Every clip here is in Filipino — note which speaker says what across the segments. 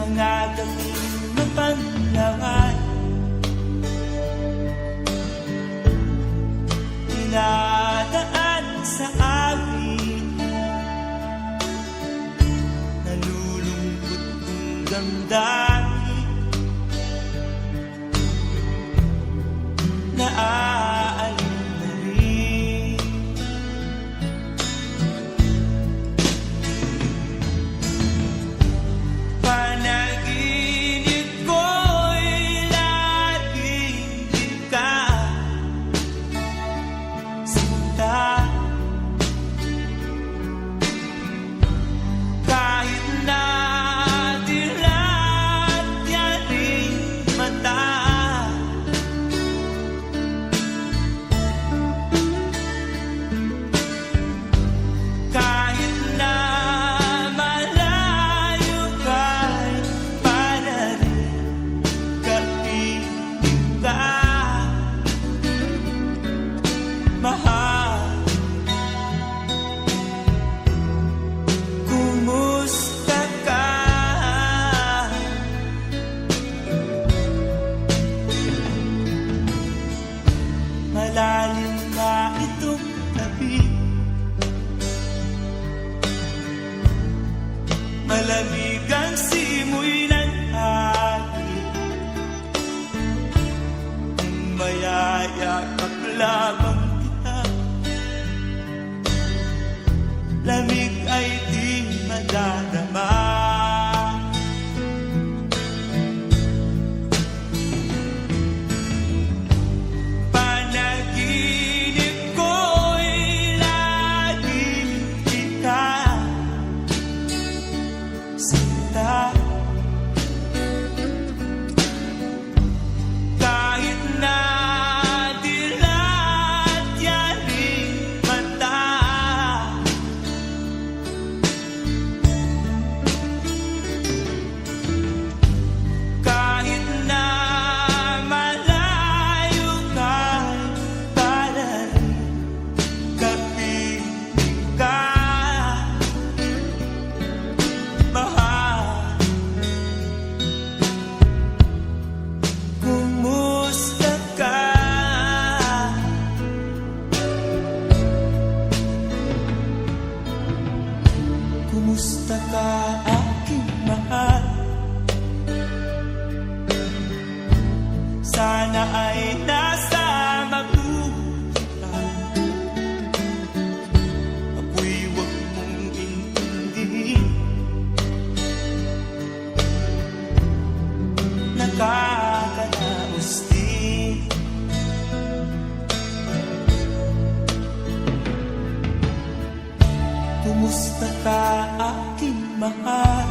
Speaker 1: mga gawing mapanlaway, dinadaan sa amin, nalulungkot kong damdamin, naaalala na rin. Panaginip ko'y laging ikaw, sinta. Kahit na dilat yaring mata, kahit na malayo ka'y para rin kapiling ka, mahal. Kumusta ka? Malalim na itong gabi, malamig ang simoy ng hangin, kung mayayakap lamang kita, lamig ay di madadama. Panaginip ko'y laging ikaw, sinta. Kahit na dilat yaring mata, kahit na malayo ka'y para rin kapiling ka, mahal. Kumusta ka? Kumusta ka, aking mahal? Sana ay nasa mabuti ka. Ako'y huwag mong intindihin, nakakalaos din. Kumusta ka, aking mahal?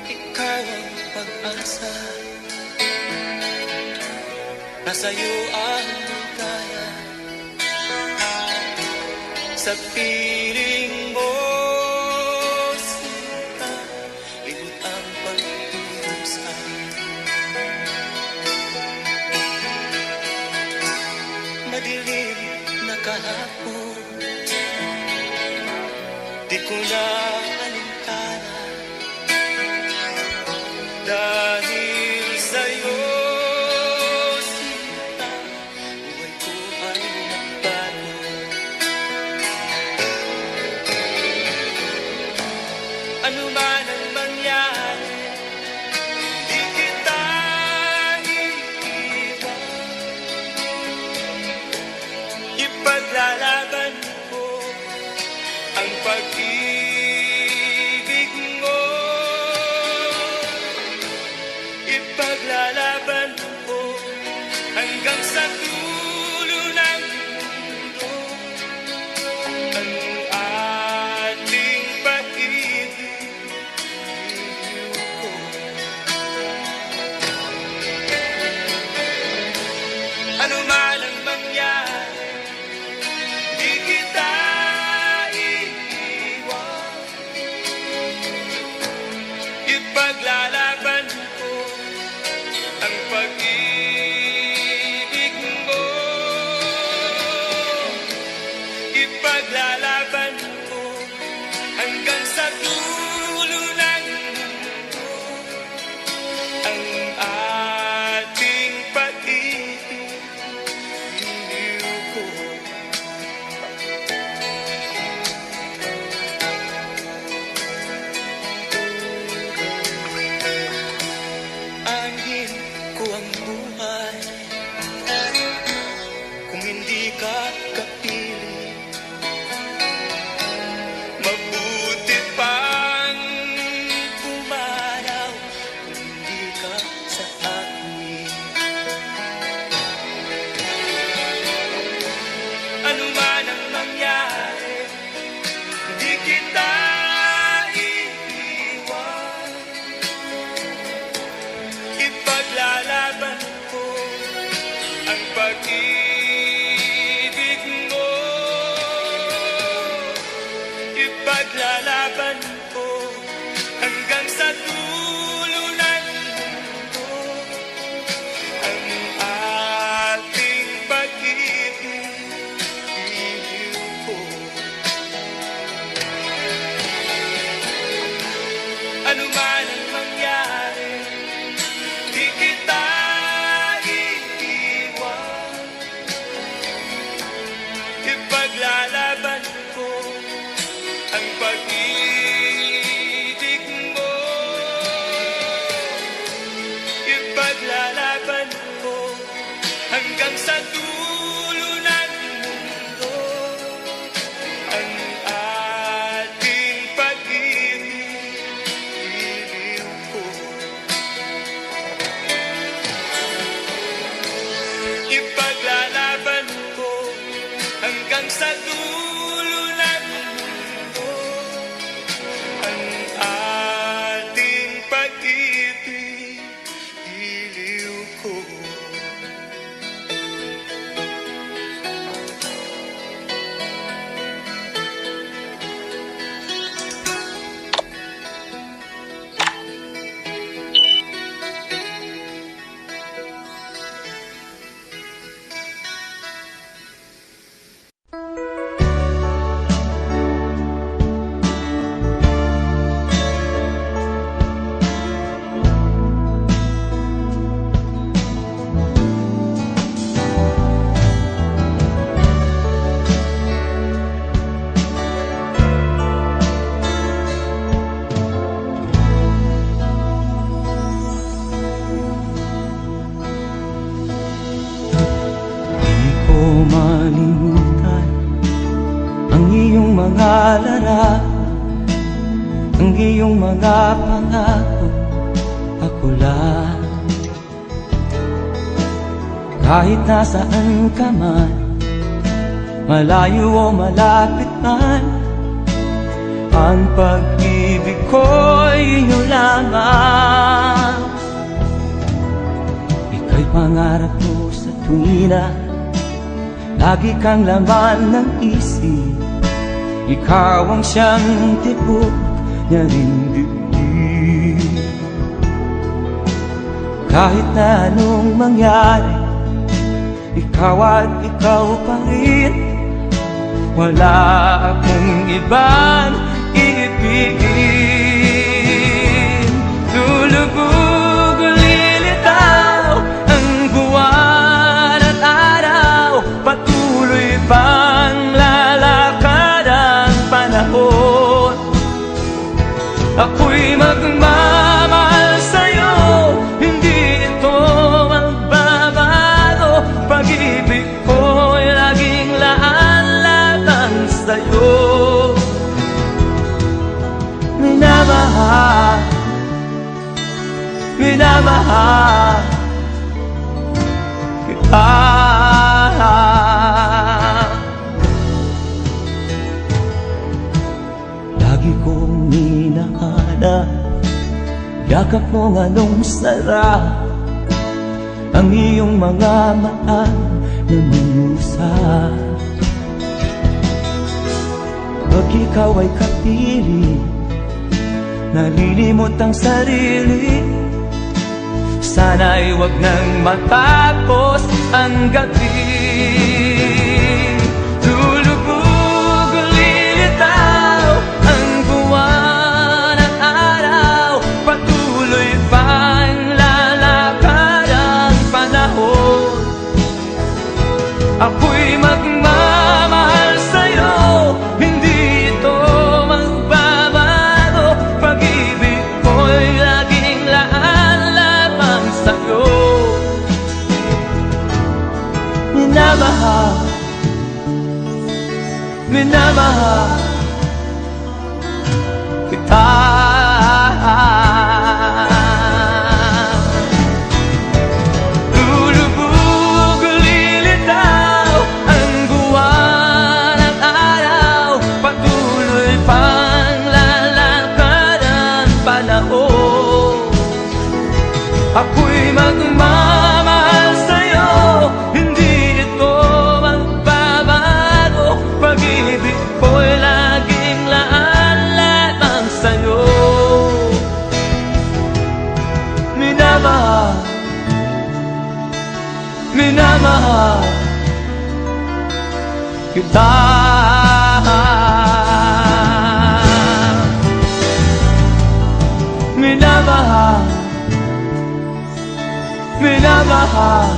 Speaker 1: Ikaw ang pag-asa, nasa'yo ang kaya, sa piling mo, sinta, libot ang pagtulog sa'yo. Madilim na kahapon, di ko na alintana, dahil sa'yo, sinta, buhay ko ay nagbago. Ano man ang mangyari, di kita iiwan. Ipaglalaban ko ang pag-ibig mo. Ipaglalaban ko hanggang sa dulo ng mundo ang ating pag-ibig. Ano man ang mangyari, di kita iiwan. Ipaglalaban ko ang pag-ibig mo. Ipaglalaban ko hanggang sa dulo ng mundo ang ating pag-ibig. Angin ko ang buhay kung hindi ka kapiling. Mabuti pang pumanaw kung hindi ka sa akin. Ano man ang mangyari, hindi kita iiwan. Ipaglalaban ko ang pag-ibig mo. Ipaglalaban ko hanggang sa dulo ng mundo ang ating pag-ibig. Ano man ang mangyari, di kita iiwan. Ipaglalaban ko ang pag-ibig mo. Ipaglalaban ko hanggang sa dulo ng mundo ang ating pag-ibig. Ipaglalaban ko hanggang sa dulo ng mundo ang ating pag-ibig. Iliw ko. Di ko malimutan ang iyong mga larawan, ang iyong mga pangako, ako lang. Kahit nasaan ka man, malayo o malapit man, ang pag-ibig ko'y iyo lamang. Ika'y pangarap ko sa tuwina, lagi kang laman ng isip. Ikaw ang siyang tibok niya rin dibdib. Kahit na anong mangyari, ikaw at ikaw pa rin. Wala akong ibang iibigin. Lulubog o lilitaw ang buwan at araw, patuloy pang lalakad ang panahon. Ako'y magmamahal sa'yo, hindi ito magbabago. Pag-ibig ko'y laging laan-laan sa'yo. Minamahal, minamahal kita. yakap mo anong sarap, ang iyong mga mata namumusa. Pag ikaw ay kapili, nalilimot ang sarili. Sana'y wag nang matapos ang gabi. Lulubog o lilitaw ang buwan at araw, patuloy pang lalakad ang panahon. Ako'y magmamahal sa'yo, hindi ito magbabago. Pag-ibig ko'y laging laan lamang sa'yo. Minamahal, minamahal kita. Lulubog o lilitaw ang buwan at araw, patuloy pang lalakad ang panahon. Ako'y magmamahal sa'yo, hindi ito magbabago. Pag-ibig ko'y laging laan lamang sa'yo. Minamahal, minamahal kita. Minamahal, minamahal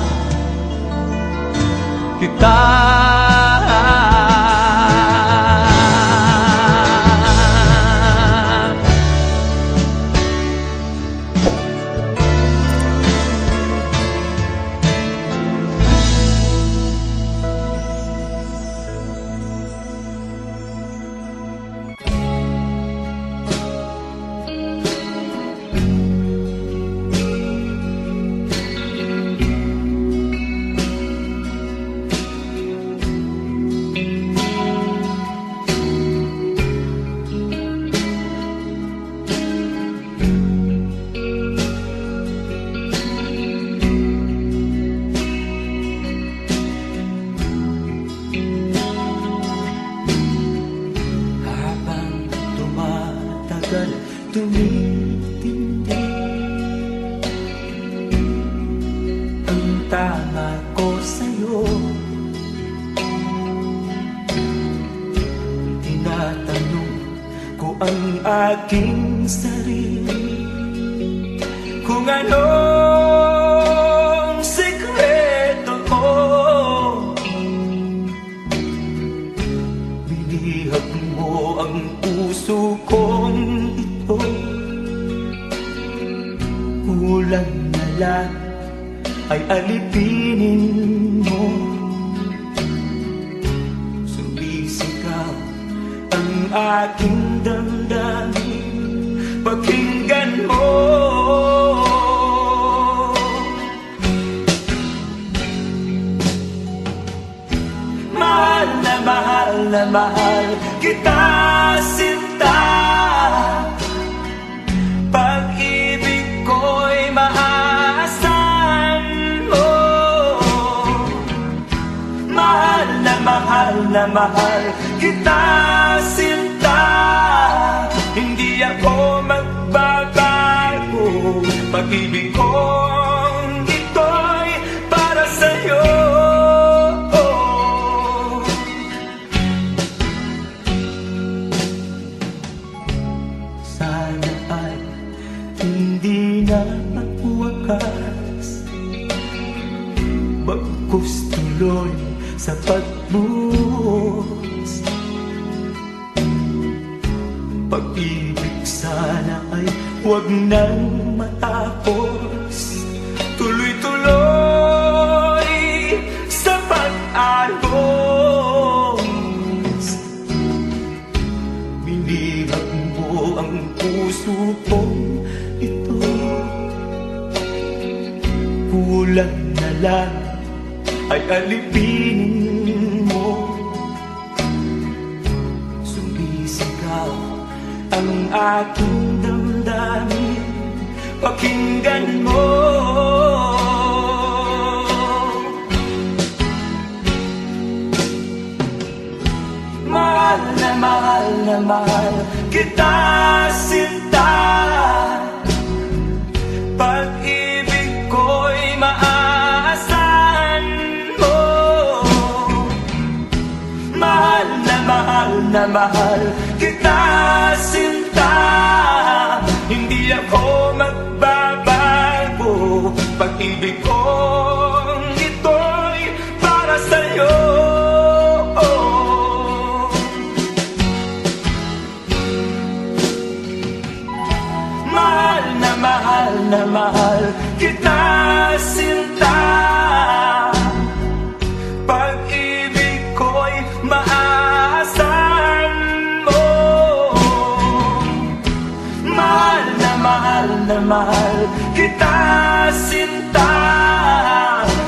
Speaker 1: kita. Habang tumatagal, tumitindi ang tama ko sa'yo. Tinatanong ko ang aking sarili kung anong sekreto ko. Binihag mo ang puso kong ito, kulang na lang ay alipinin mo. Sumisigaw ang aking damdamin, pakinggan mo. Mahal na mahal na mahal kita, sinta. Pag-ibig ko'y maaasahan mo. Mahal na mahal kita, sinta. Hindi ako magbabago. Pag-ibig kong ito'y para sa'yo. Sana ay hindi na magwakas, bagkus tuloy sa pagbuhos. Pag-ibig sana ay huwag nang matapos, tuloy-tuloy sa pag-agos. Binihag mo ang puso kong ito, kulang na lang ay alipinin mo. Sumisigaw ang aking damdamin, pakinggan mo. Mahal na mahal na mahal kita, sinta. Pag-ibig ko'y maaasahan mo. Mahal na mahal kita, sinta. Hindi ako magbabago. Pag-ibig kong ito'y para sa'yo. Mahal na mahal kita, sinta. Pag-ibig ko'y maaasahan mo. Mahal na mahal kita, sinta.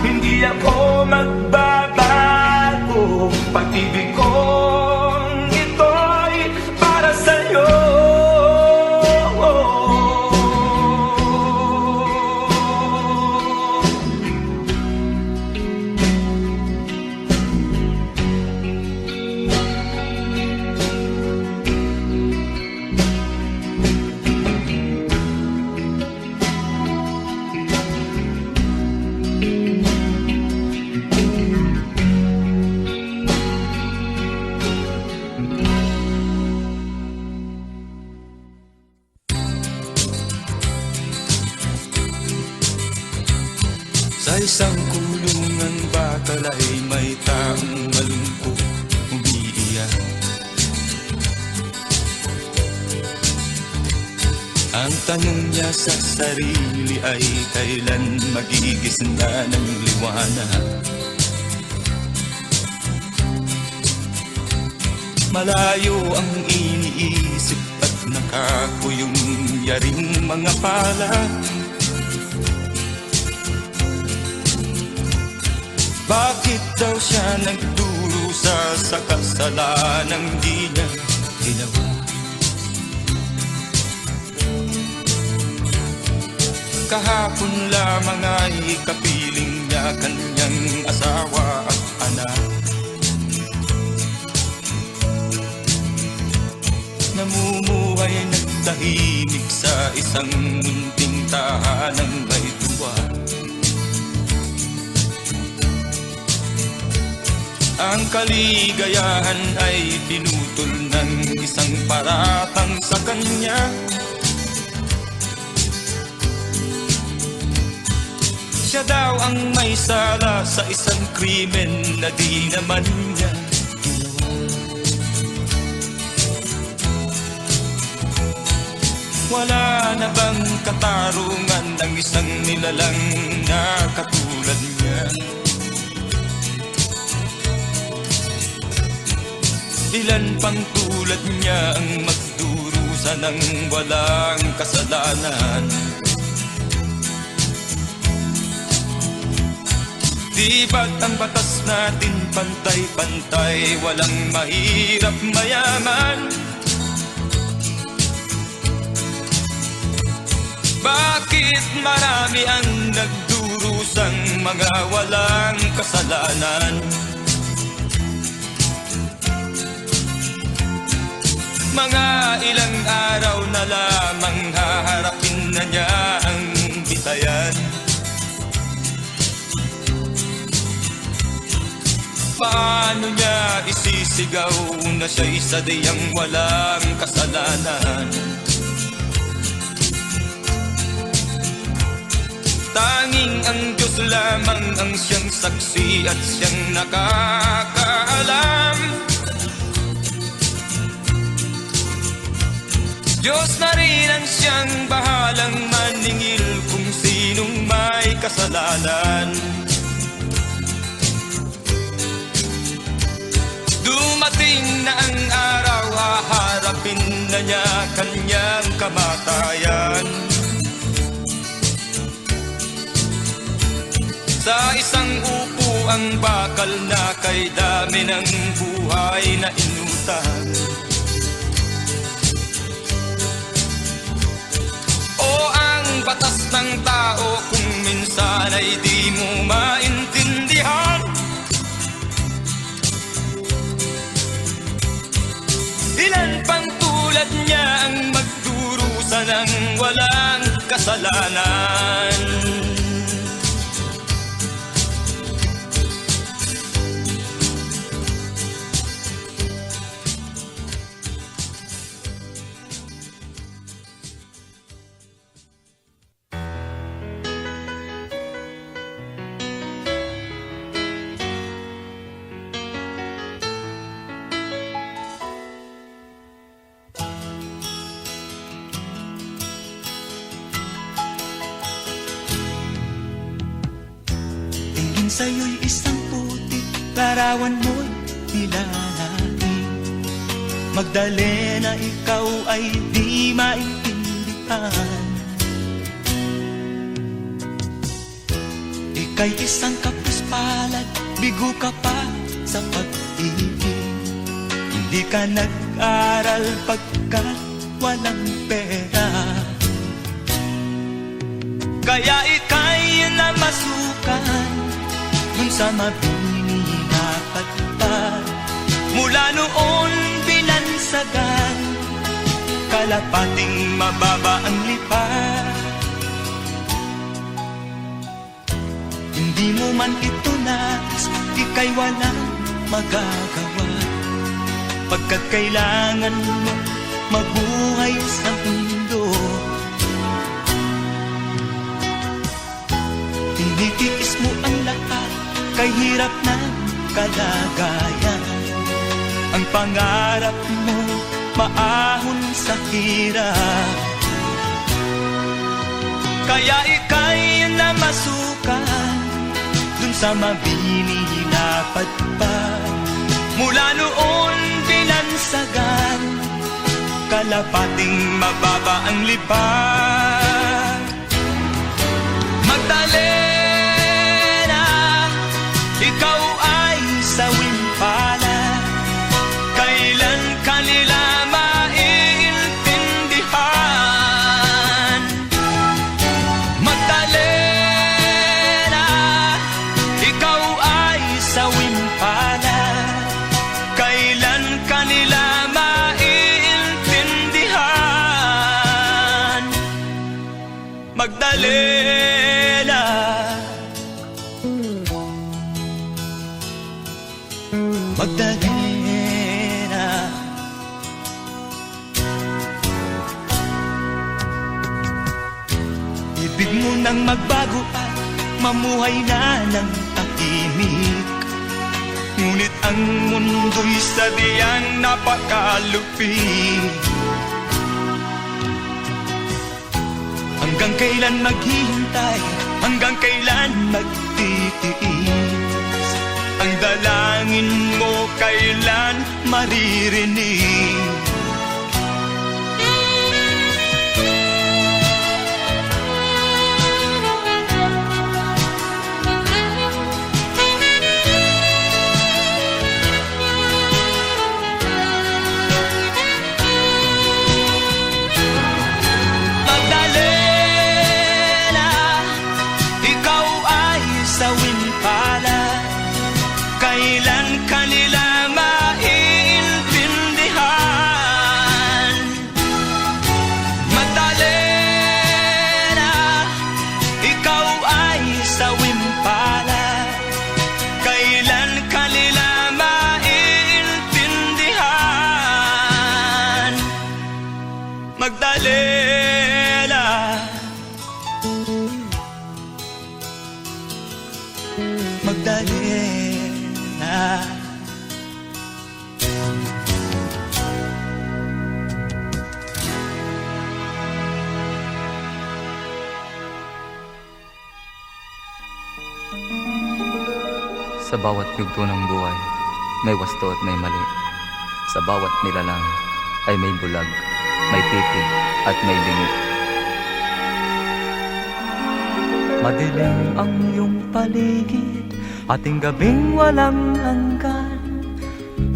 Speaker 1: Hindi ako magbabago. Pag-ibig kong ito'y para sa'yo.
Speaker 2: Sa isang kulungan bakal ay may taong malungkot umiiyak. Ang tanong niya sa sarili ay kailan magigisna ng liwanag. Malayo ang iniisip at nakakuyong yaring mga palad. Bakit daw siya nagdurusa sa kasalanang di niya ginawa? Kahapon lamang ay kapiling niya kanyang asawa at anak. Namumuhay nagtahimik sa isang munting tahanang may tuwa. Ang kaligayahan ay pinutol ng isang paratang sa kanya. Siya daw ang may sala sa isang krimen na di naman niya ginawa. Wala na bang katarungan ng isang nilalang na katulad niya? Ilan pang tulad niya ang magdurusa ng walang kasalanan? Di ba't ang batas natin pantay-pantay, walang mahirap mayaman? Bakit marami ang nagdurusang mga walang kasalanan? Mga ilang araw na lamang haharapin na niya ang bitayan. Paano niya isisigaw na siya'y sadyang walang kasalanan? Tanging ang Diyos lamang ang siyang saksi at siyang nakakaalam. Diyos na rin ang siyang bahalang maningil kung sinong may kasalanan. Dumating na ang araw, haharapin na niya kanyang kamatayan. Sa isang upo ang bakal na kay dami ng buhay na inutang. O ang batas ng tao kung minsan ay di mo maintindihan. Ilan pang tulad niya ang magdurusa ng walang kasalanan.
Speaker 1: Sa'yo'y isang putik, larawan mo'y nilalaki. Magdalena, ikaw ay di maintindihan. Ika'y isang kapuspalad, bigo ka pa sa pag-ibig. Hindi ka nag-aral pagkat walang pera. Kaya ika'y namasukan dun sa mabini na pagpag. Mula noon binansagan, kalapating mababa ang lipad. Hindi mo man ito nais, ika'y walang magagawa, pagkat kailangan mo mabuhay sa mundo. Tinitiis mo ang lahat, kay hirap ng kalagayan. Ang pangarap mo, maahon sa hirap. Kaya ika'y namasukan dun sa mabini na pagpag. Mula noon binansagan, kalapating mababa ang lipad. Magdalena, ikaw ay sawing palad, kailan kanila maiintindihan. Magdalena, ikaw ay sawing palad, kailan kanila maiintindihan. Magdalena, Magdalena, ibig mo nang magbago at mamuhay na ng tahimik. Ngunit ang mundo'y sadyang napakalupit. Hanggang kailan maghihintay, hanggang kailan magtitiis? Ang dalangin mo kailan maririnig?
Speaker 2: Magdalena, ikaw ay sawing palad, kailan kanila maiintindihan. Magdalena, ikaw ay sawing palad, kailan kanila maiintindihan. Magdalena, Magdalena.
Speaker 3: Sa bawat yugto ng buhay, may wasto at may mali. Sa bawat nilalang ay may bulag, may pipi at may bingi.
Speaker 1: Madilim ang iyong paligid, ating gabing walang hanggan.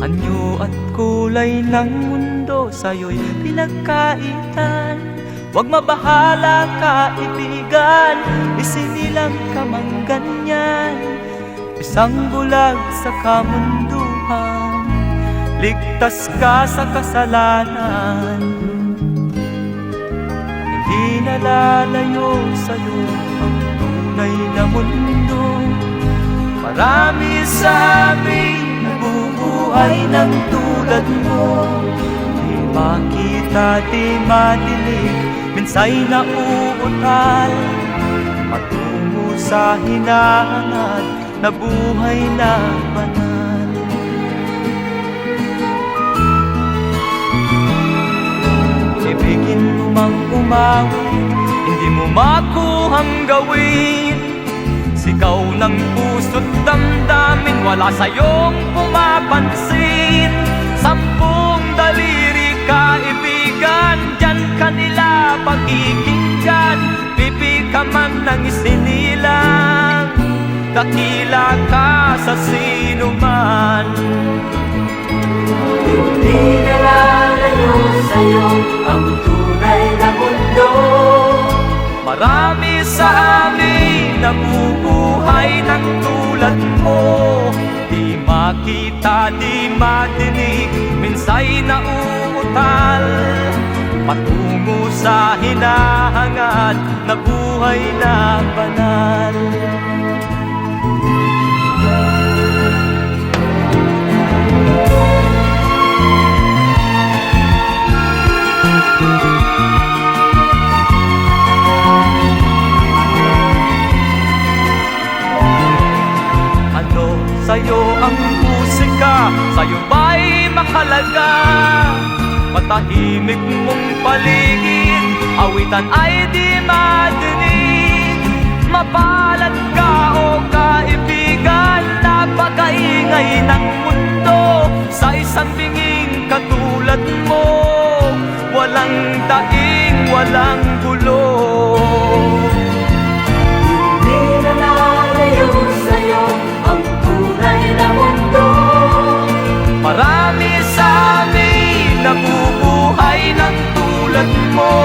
Speaker 1: Anyo at kulay ng mundo sa'yo'y pinagkaitan. Huwag mabahala kaibigan, isinilang ka mang ganyan. Isang bulag sa kamunduhan, ligtas ka sa kasalanan. Hindi nalalayo sa'yo ang tunay na mundo. Marami sa amin nabubuhay ng tulad mo. Di makita, di madinig, minsay nauutal. Patungo sa hinahangad na buhay na banal. Ibigin mo mang umawit, hindi mo makuhang gawin. Sigaw ng puso't damdamin, wala sa'yong pumapansin. 10 daliri kaibigan, dyan kanila pakikinggan. Pipi ka man ng isinilang, dakila ka sa sinuman. Hindi nalalayo sa'yo ang tunay na mundo. Marami sa amin nabubuhay ng tulad mo. Di makita, di madinig, minsay nauutal. Patungo sa hinahangad na buhay na banal. Sa'yo ang musika, sa'yo ba'y mahalaga? Matahimik mong paligid, awitan ay di madinig. Mapalad ka o kaibigan, napakaingay ng mundo. Sa isang binging katulad mo, walang daing, walang gulo. Di nalalayo sa'yo ang tunay na mundo. Marami sa amin nabubuhay ng tulad mo.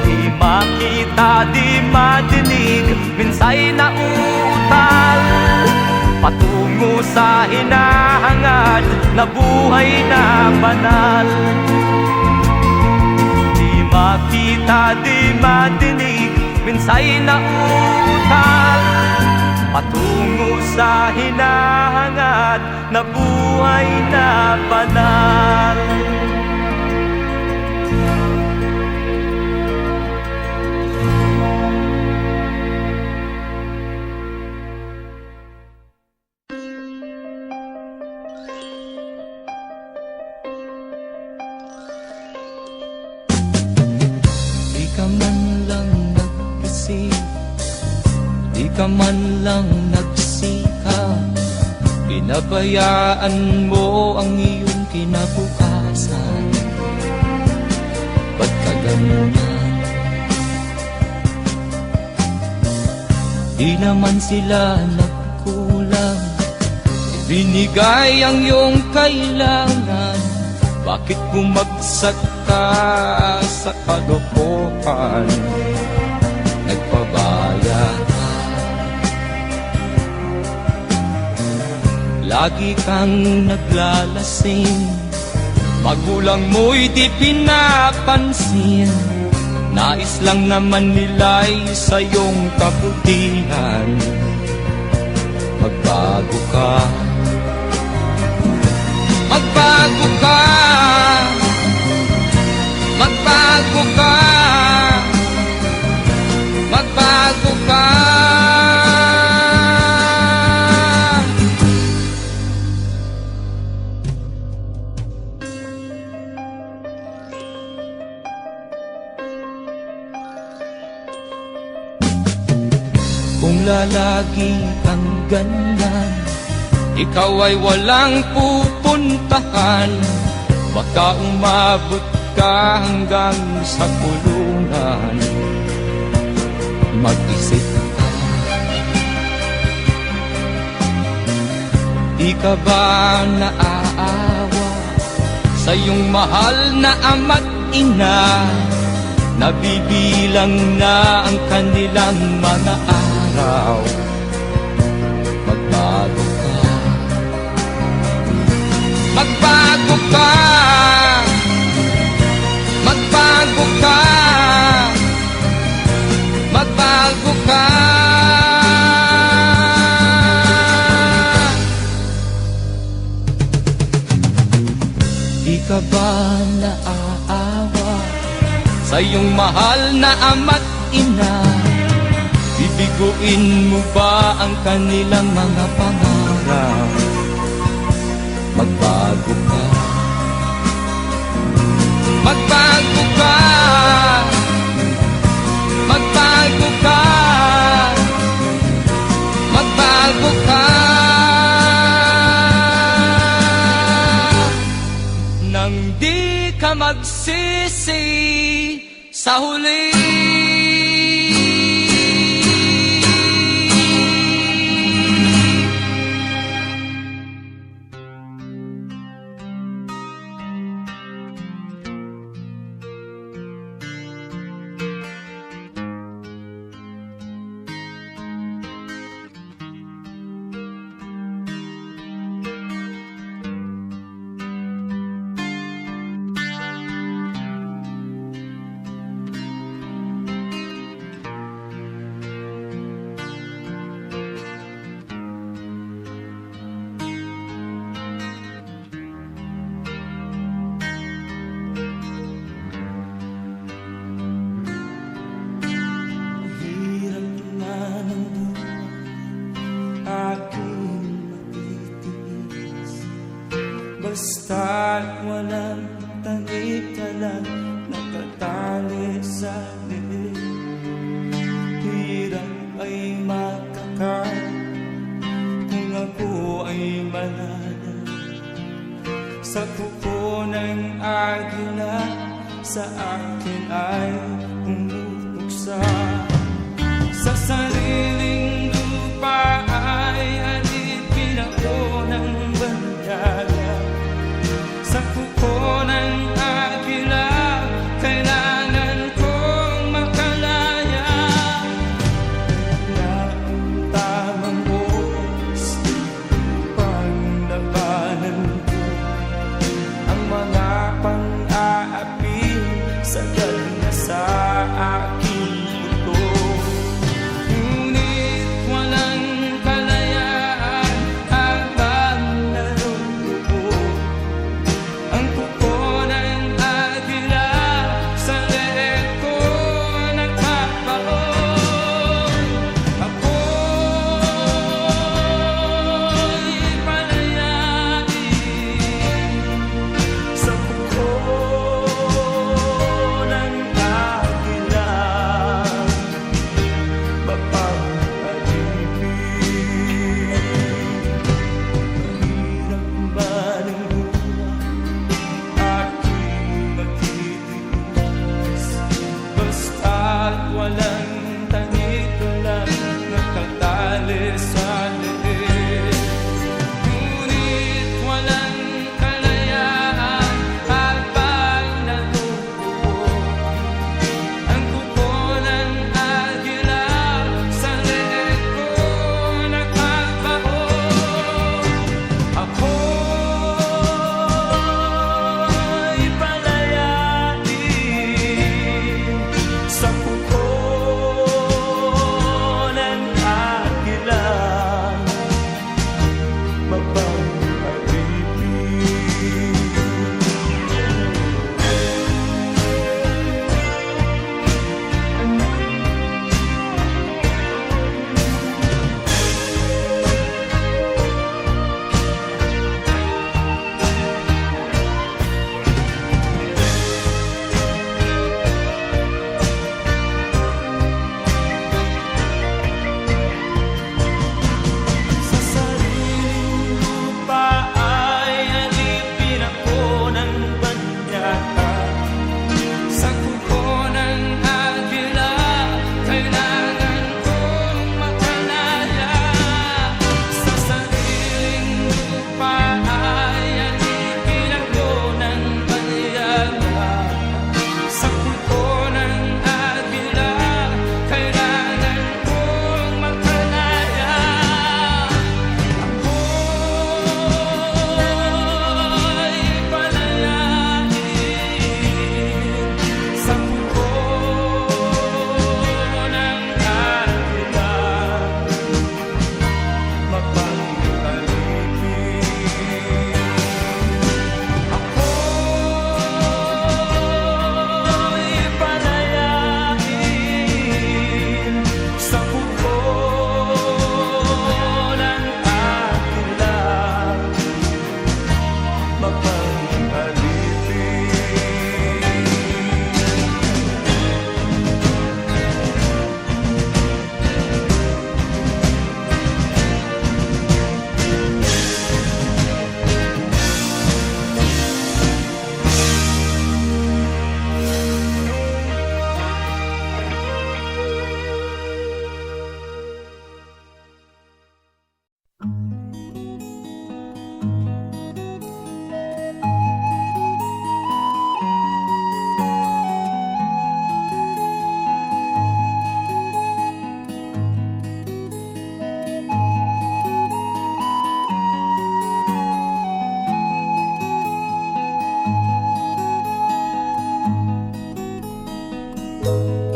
Speaker 1: Di makita, di madinig, minsay nauutal. Patungo sa hinahangad na buhay na banal. Di makita, di madinig, minsay nauutal. Patungo sa hinahangad na buhay na banal. Di ka man lang nag-isip, di ka man lang nagsikap, pinabayaan mo ang iyong kinabukasan. Ba't ka ganyan? Di naman sila nagkulang, binigay ang iyong kailangan. Bakit bumagsak ka sa kalokohan? Nagpabaya ka, lagi kang naglalasing. Magulang mo'y di pinapansin, nais lang naman nila'y sa iyong kabutihan. Magbago ka, magbago ka, magbago ka, magbago ka. Kung lalagi kang ganyan, ikaw ay walang pupuntahan. Baka umabot ka hanggang sa kulungan. Mag-isip ka, di ka ba naaawa sa iyong mahal na ama't ina?
Speaker 2: Nabibilang na ang kanilang mga araw. Magbago ka, magbago ka, magbago ka, magbago ka. Di ka ba naaawa sa iyong mahal na ama't ina? Bibiguin mo ba ang kanilang mga pangarap? Magbago ka, magbago ka, magbago ka, magbago ka. Nang di ka magsisi sa huli. Basta't walang tanik ka lang nakatali sa liit. Hirap ay makakain kung ako ay malala sa kuko ng agila. Sa akin ay umutuksa sa sariling lupa ay alipin ako ng bandaga. Sa kuko ng agila, kailangan kong makalaya. Na ang tamang oras, panglabanan ko ang mga pang-aapi sa na sa aking puto. Ngunit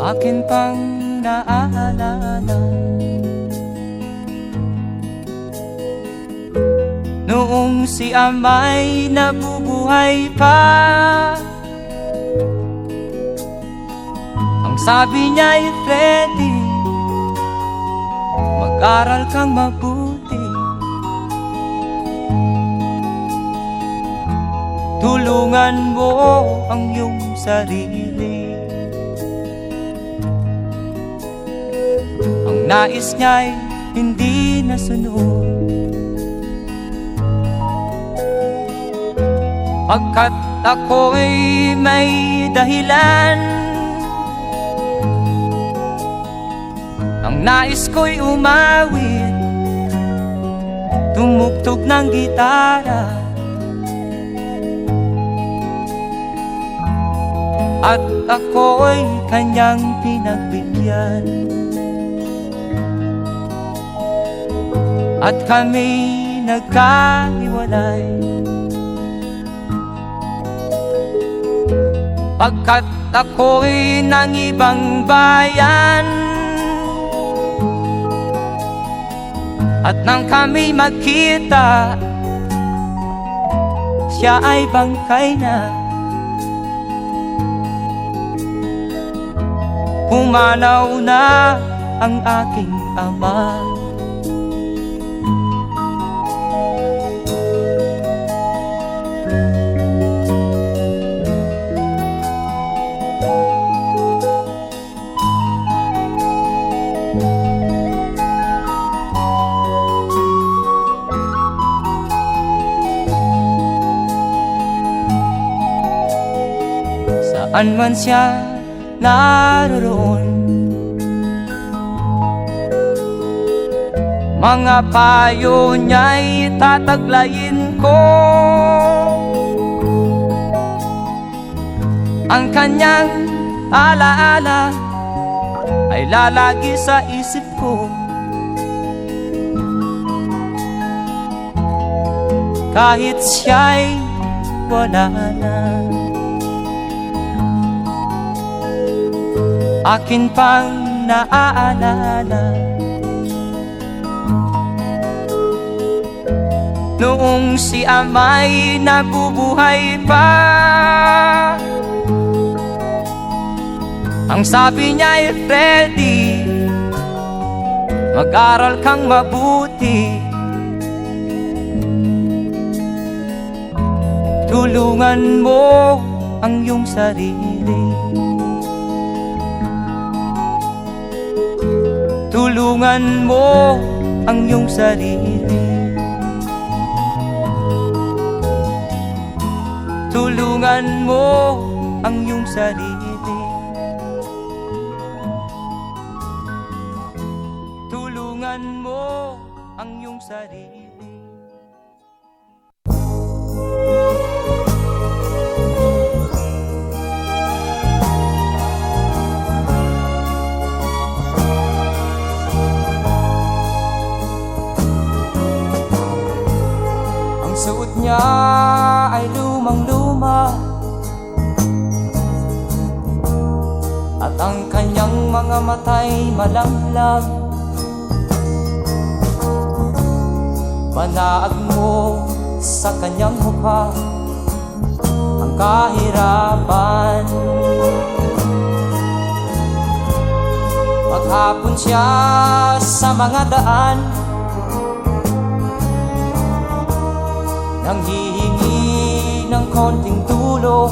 Speaker 1: akin pang naaalala. Noong si ama'y nabubuhay pa, ang sabi niya'y Freddy, mag-aral kang mabuti, tulungan mo ang iyong sarili. Ang nais niya'y hindi nasunod, pagkat ako'y may dahilan. Ang nais ko'y umawit, tumugtog ng gitara, at ako'y kanyang pinagbigyan. At kami nagkahiwalay, pagkat ako'y ng ibang bayan. At nang kami magkita, siya ay bangkay na. Pumanaw na ang aking ama. Saan man siya naroroon, mga payo niya'y tataglayin ko. Ang kanyang alaala ay lalagi sa isip ko, kahit siya'y wala na. Akin pang naaalala, noong si ama'y nabubuhay pa, ang sabi niya'y Freddy, mag-aral kang mabuti, tulungan mo ang iyong sarili. Tulungan mo ang iyong sarili. Tulungan mo ang iyong sarili. Tulungan mo ang iyong sarili. Suot niya ay lumang-luma, at ang kanyang mga mata'y malamlam. Panaag mo sa kanyang mukha ang kahirapan. Maghapon siya sa mga daan, nang hihingi ng konting tulong,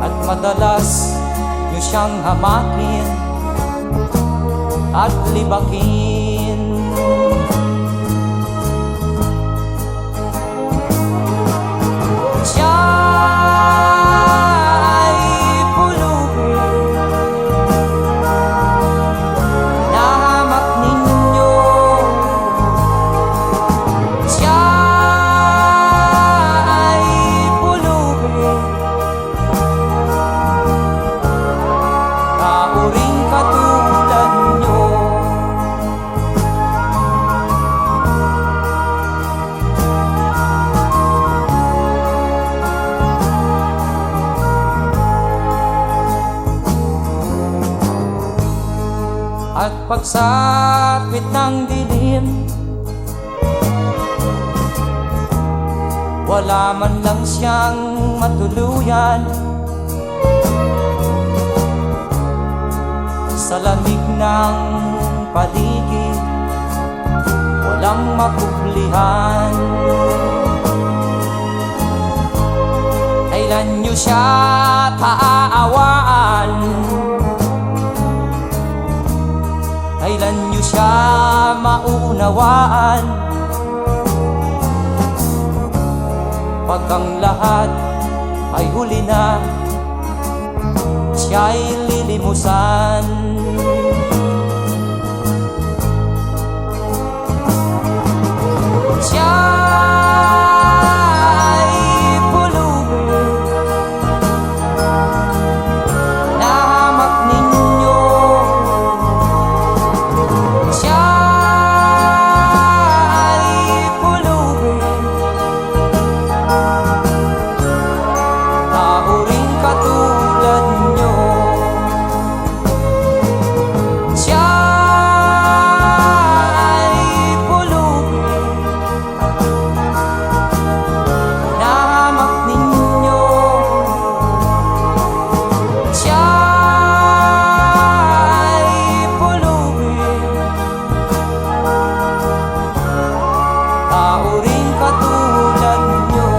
Speaker 1: at madalas niyo siyang hamakin at libakin. Siya ay pulubi, nahamak ninyo. Siya ay pulubi, tao ring katulad nyo. sapit ng dilim, wala man lang siyang matuluyan. Sa lamig ng paligid, walang makublihan. Kailan niyo siya paaawaan? Kailan niyo siya maunawaan? Pag ang lahat ay huli na, siya'y lilimusan. Siya'y pulubin na hamak ninyo. Siya'y pulubin tao rin katulad nyo. Siya'y pulubin na hamak ninyo. Siya'y pulubin tao rin katulad nyo.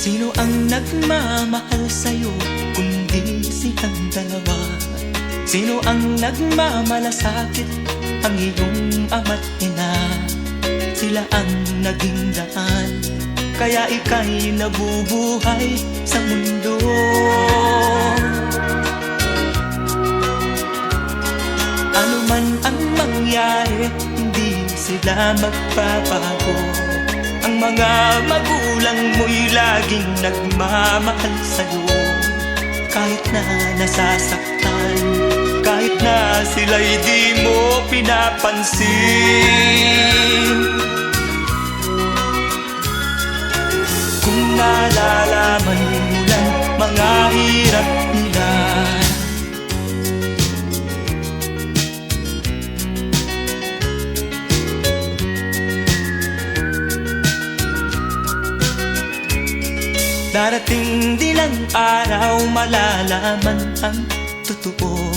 Speaker 2: Sino ang nagmamahal sa'yo kundi silang dalawa? Sino ang nagmamalasakit, ang iyong ama't ina? Sila ang naging daan, kaya ika'y nabubuhay sa mundo. Ano man ang mangyari, hindi sila magbabago. Ang mga magulang mo'y laging nagmamahal sa'yo. Kahit na nasasaktan, kahit na sila'y di mo pinapansin. Kung nalalaman mo lang mga hirap nila, darating din ang araw malalaman ang totoo.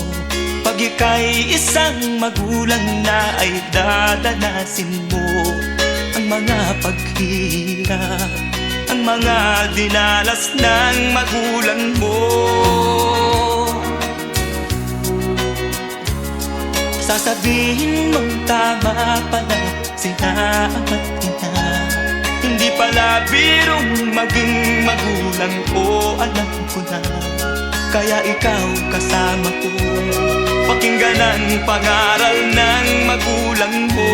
Speaker 2: Pag ika'y isang magulang na ay dadanasin mo ang mga paghihirap, ang mga dinalas ng magulang mo. Sasabihin mong tama pala sila ama't ina. Hindi pala birong maging magulang ko, alam ko na. Kaya ikaw kasama ko, pakinggan ang pangaral ng magulang mo.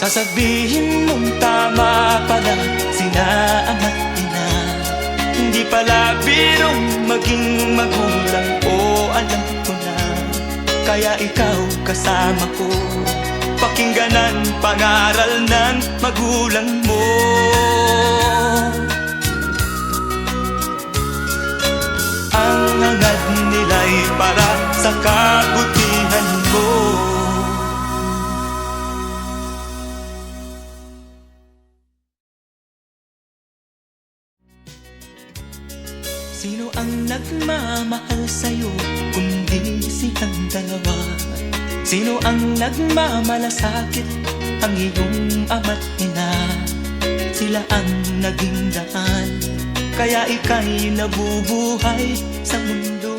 Speaker 2: Sasabihin mong tama pala sina ama't ina. Hindi pala birong maging magulang ko, alam ko na. Kaya ikaw kasama ko, pakinggan ang pangaral ng magulang mo. Ang hangad nila'y para sa kabutihan mo. Sino ang nagmamahal sa'yo kundi silang dalawa? Sino ang nagmamalasakit, ang iyong ama't ina. Sila ang naging daan, kaya ika'y nabubuhay sa mundo.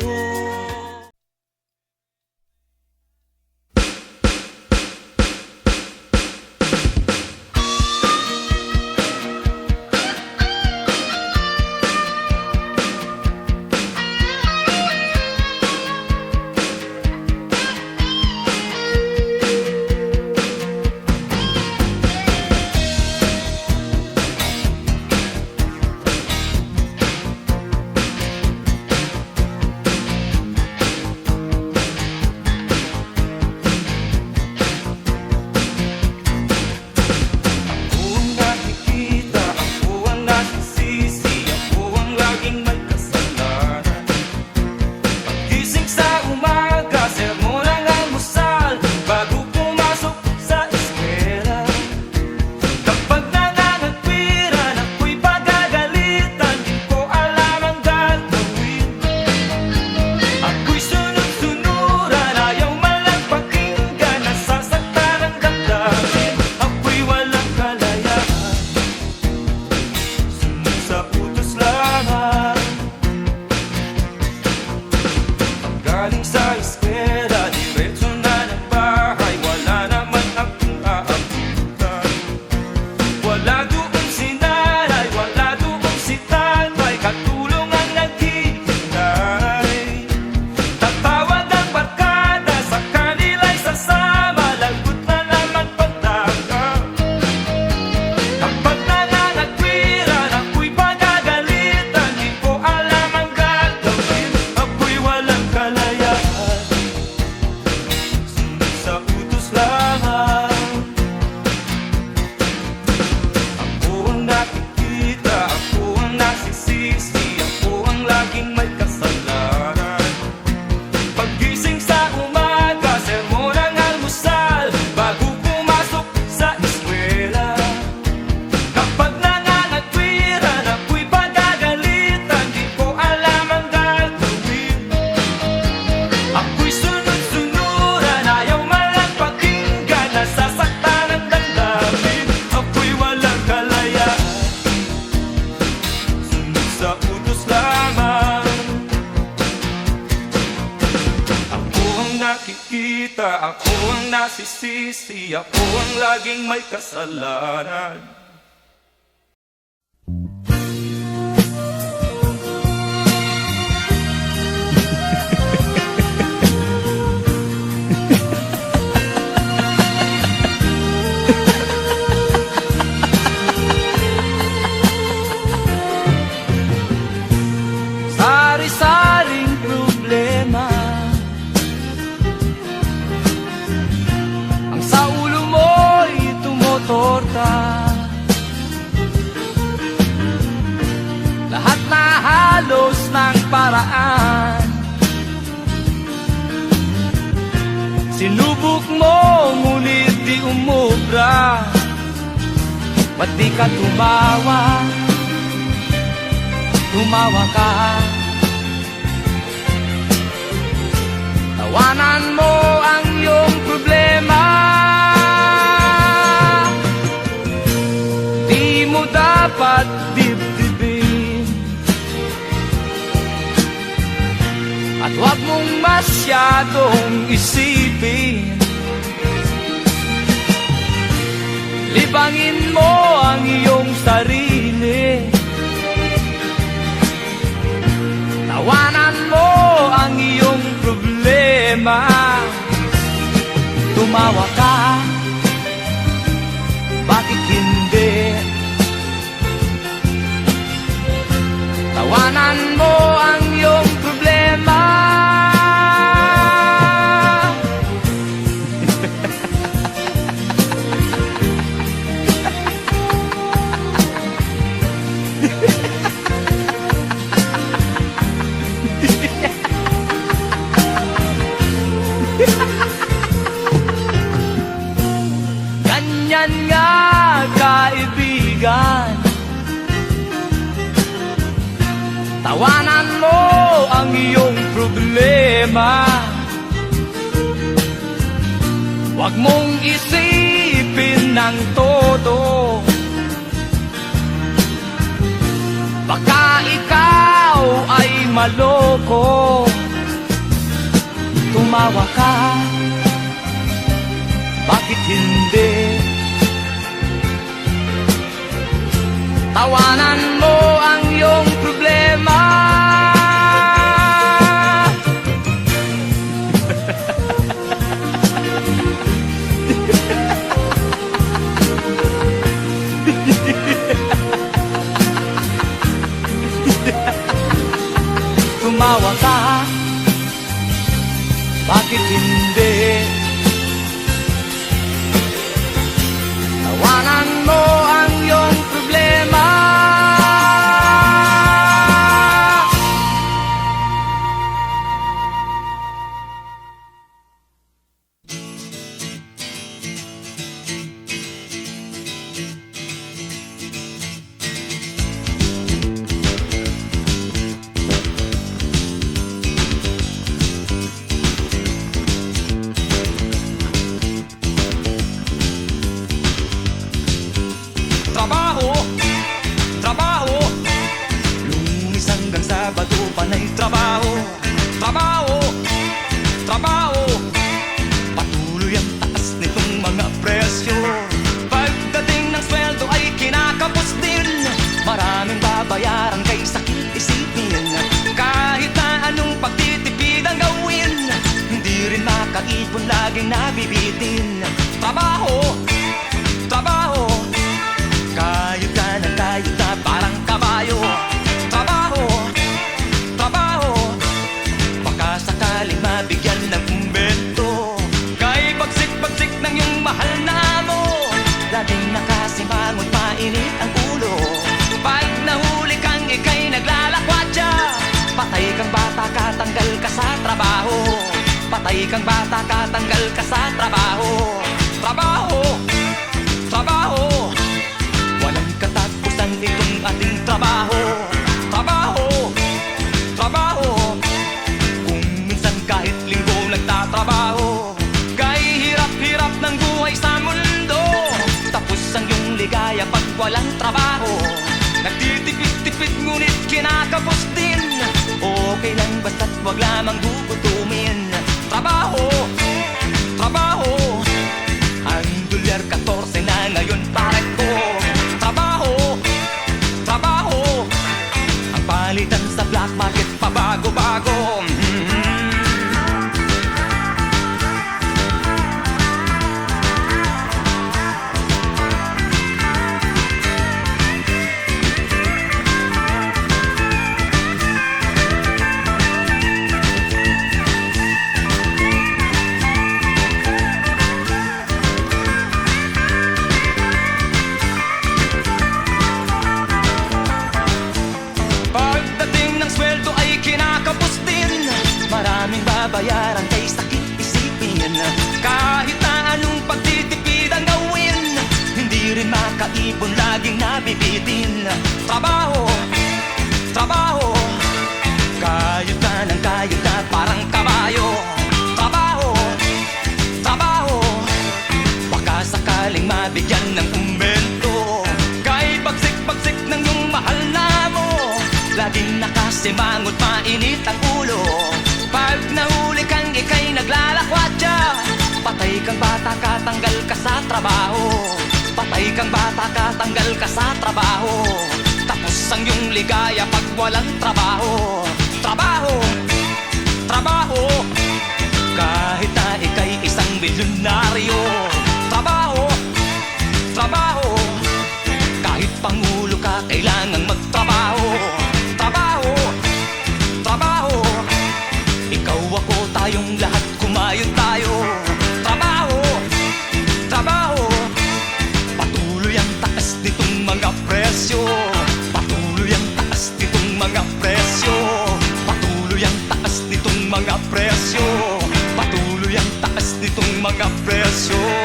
Speaker 4: Ako ang nasisisi, ako ang laging may kasalanan.
Speaker 1: Sari-saring problema ang sa ulo mo'y tumotorka. Lahat na halos ng paraan sinubok mo, ngunit di umubra. Ba't di ka tumawa? Tumawa ka. Tawanan mo ang iyong problema. Di mo dapat dibdibin, at huwag mong masyadong isipin. Libangin mo ang iyong sarili. Tawanan mo ang iyong problema. Tumawa ka, bakit hindi? Tawanan mo ang iyong problema. Ganyan nga, kaibigan. Tawanan mo ang iyong problema. Huwag mong isipin ng todo. Baka ikaw ay maloko. Tumawa ka, bakit hindi? Tawanan mo ang iyong problema. Tumawa ka, bakit hindi? Tawanan mo ang iyong problema.
Speaker 2: Trabaho, trabaho, Lunes hanggang Sabado panay trabaho. Trabaho, trabaho, patuloy ang taas nitong mga presyo. Pagdating ng sweldo ay kinakapos din. Maraming babayaran kay sakit isipin. Kahit na anong pagtitipid ang gawin, hindi rin makaipon, laging nabibitin. Trabaho, trabaho, kayod ka ng kayod na parang kabayo. Trabaho, trabaho, baka sakaling mabigyan ng kumbento. Kay bagsik-bagsik ng iyong mahal na amo, laging nakasimangot, mainit ang ulo. Pag nahuli kang ika'y naglalakwadya, patay kang bata, katanggal ka sa trabaho. Patay kang bata, katanggal ka sa trabaho. Trabaho, trabaho, walang katapusan itong ating trabaho. Trabaho, trabaho, kung minsan kahit linggo nagtatrabaho. Kay hirap-hirap ng buhay sa mundo, tapos ang iyong ligaya pag walang trabaho. Nagtitipid-tipid ngunit kinakapos din. Okay lang basta't wag lamang gugutumin. Trabaho, trabaho, ang dolyar 14 na ngayon pare ko. Trabaho, trabaho, ang palitan sa black market pabago-bago. Pagdating ng sweldo ay kinakapos din. Maraming babayaran kay sakit isipin. Kahit na anong pagtitipid ang gawin, hindi rin makaipon, laging nabibitin. Trabaho, trabaho, kayod ka ng kayod na parang kabayo. Trabaho, trabaho, baka sakaling mabigyan ng kumbento. Kay bagsik-bagsik ng iyong mahal na mo, laging nakasimangot, mainit ang ulo. Pag nahuli kang ika'y naglalakwadya, patay kang bata, katanggal ka sa trabaho. Patay kang bata, katanggal ka sa trabaho. Tapos ang iyong ligaya pag walang trabaho. Trabaho, trabaho, kahit na ika'y isang milyonaryo. Trabaho, trabaho, kahit pangulo ka kailangang magtrabaho. Trabaho, trabaho, ikaw ako tayong lahat kumayod tayo. Trabaho, trabaho, patuloy ang taas nitong mga presyo. Patuloy ang taas nitong mga presyo. Patuloy ang taas nitong mga presyo. Patuloy ang taas nitong mga presyo.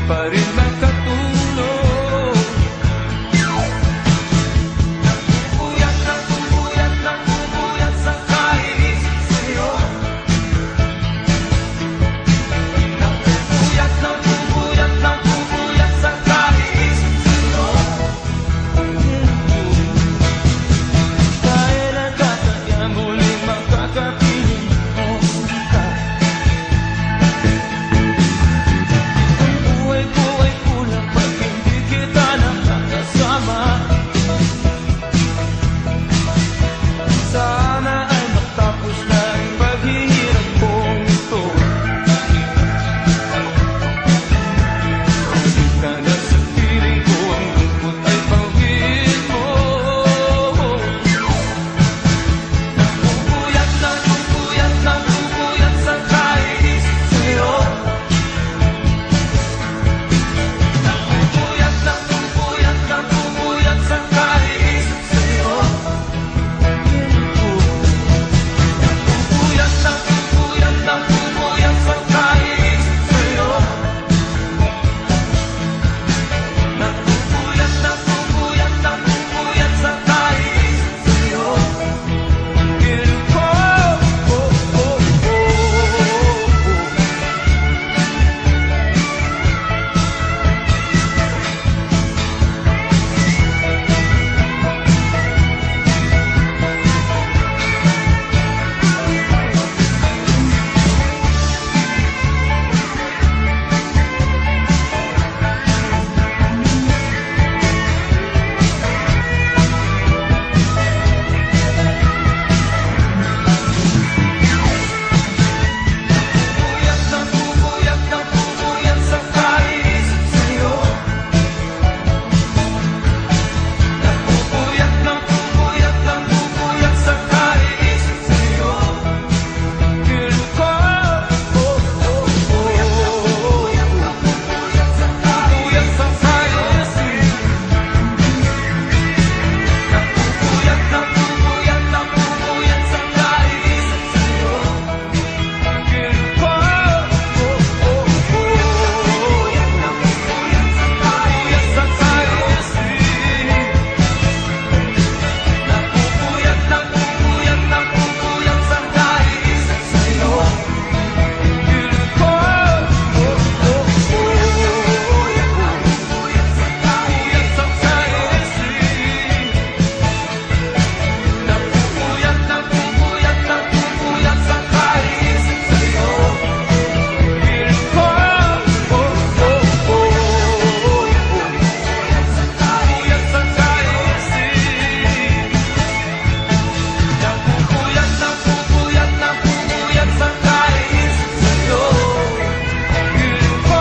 Speaker 4: pa rin makatulog. Napupuyat sa kaiisip sa'yo. Napupuyat sa kaiisip sa'yo. Kailan ka kaya muli makakapiling mo ka? Ang buhay ko ay kulang pag hindi kita nakakasama. Sana ay matapos na ang paghihirap kong ito. Hindi ka na sa piling ko, ang lungkot ay pawid mo. Napupuyat sa kaiisip sa'yo. Napupuyat sa kaiisip sa'yo. Napupuyat sa kaiisip sa'yo. Napupuyat sa kaiisip sa'yo. Piling ko, napupuyat sa kaiisip sa'yo. Napupuyat sa kaiisip sa'yo. Piling ko, napupuyat sa kaiisip. Napupuyat sa kaiisip sa'yo. Piling ko, napupuyat sa kaiisip sa'yo. Piling ko, napupuyat sa kaiisip sa'yo. Piling ko, napupuyat sa kaiisip. Napupuyat sa kaiisip sa'yo. Piling ko,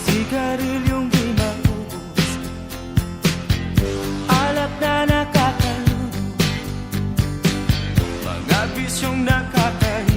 Speaker 4: sigarilyong di maubos, alak na nakakalubo, mga bisyong nakakahiya.